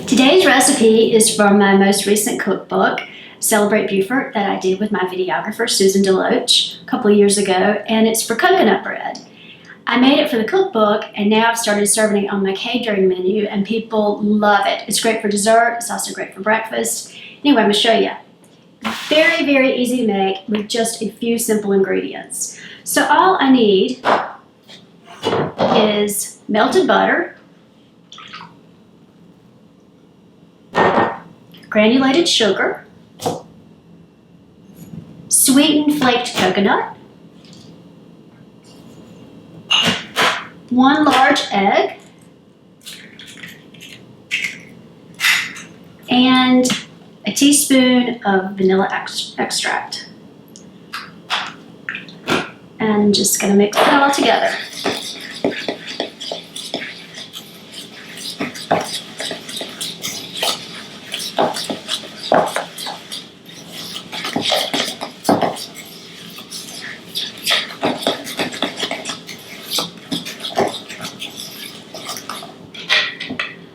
Today's recipe is from my most recent cookbook, Celebrate Beaufort, that I did with my videographer, Susan DeLoach, a couple of years ago, and it's for coconut bread. I made it for the cookbook, and now I've started serving it on my catering menu, and people love it. It's great for dessert. It's also great for breakfast. Anyway, I'm going to show you. Very, very easy to make with just a few simple ingredients. So all I need is melted butter, granulated sugar, sweetened flaked coconut, 1 large egg, and a teaspoon of vanilla extract. And I'm just going to mix it all together.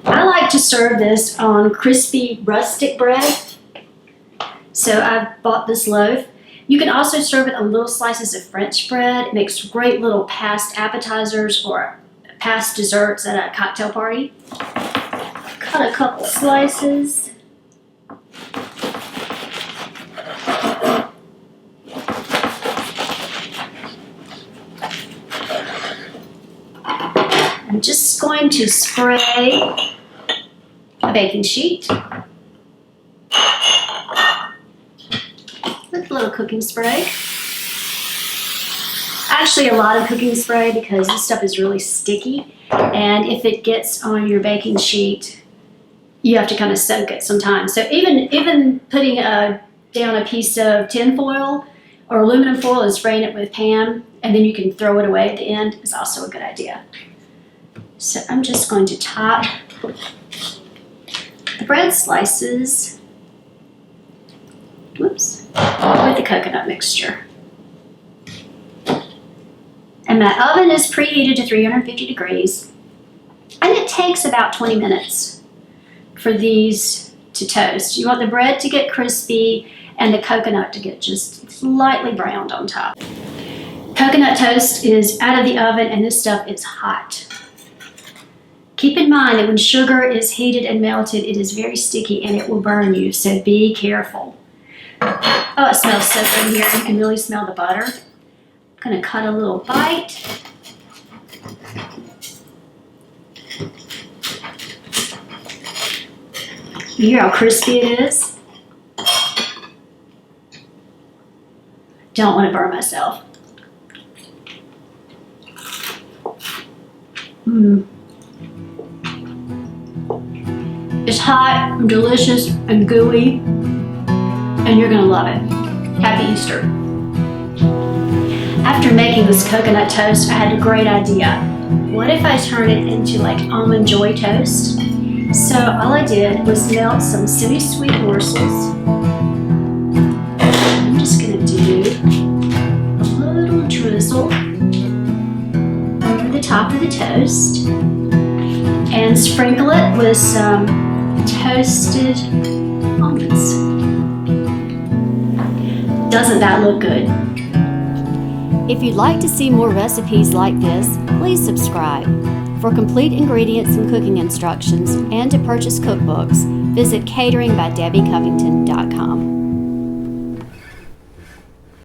I like to serve this on crispy rustic bread. So I've bought this loaf. You can also serve it on little slices of French bread. It makes great little past appetizers or past desserts at a cocktail party. Cut a couple slices. I'm just going to spray a baking sheet with a little cooking spray. Actually, a lot of cooking spray because this stuff is really sticky, and if it gets on your baking sheet, you have to kind of soak it sometimes. So even putting down a piece of tin foil or aluminum foil and spraying it with Pam, and then you can throw it away at the end, is also a good idea. So I'm just going to top the bread slices, with the coconut mixture. And my oven is preheated to 350 degrees, and it takes about 20 minutes for these to toast. You want the bread to get crispy and the coconut to get just slightly browned on top. Coconut toast is out of the oven, and this stuff is hot. Keep in mind that when sugar is heated and melted, it is very sticky and it will burn you, so be careful. Oh, it smells so good here. You can really smell the butter. I'm going to cut a little bite. You hear how crispy it is? Don't want to burn myself. It's hot, and delicious, and gooey, and you're gonna love it. Happy Easter. After making this coconut toast, I had a great idea. What if I turn it into like Almond Joy Toast? So all I did was melt some semi-sweet morsels. I'm just gonna do a little drizzle over the top of the toast and sprinkle it with some toasted almonds. Doesn't that look good? If you'd like to see more recipes like this, please subscribe. For complete ingredients and cooking instructions and to purchase cookbooks, visit cateringbydebbicovington.com.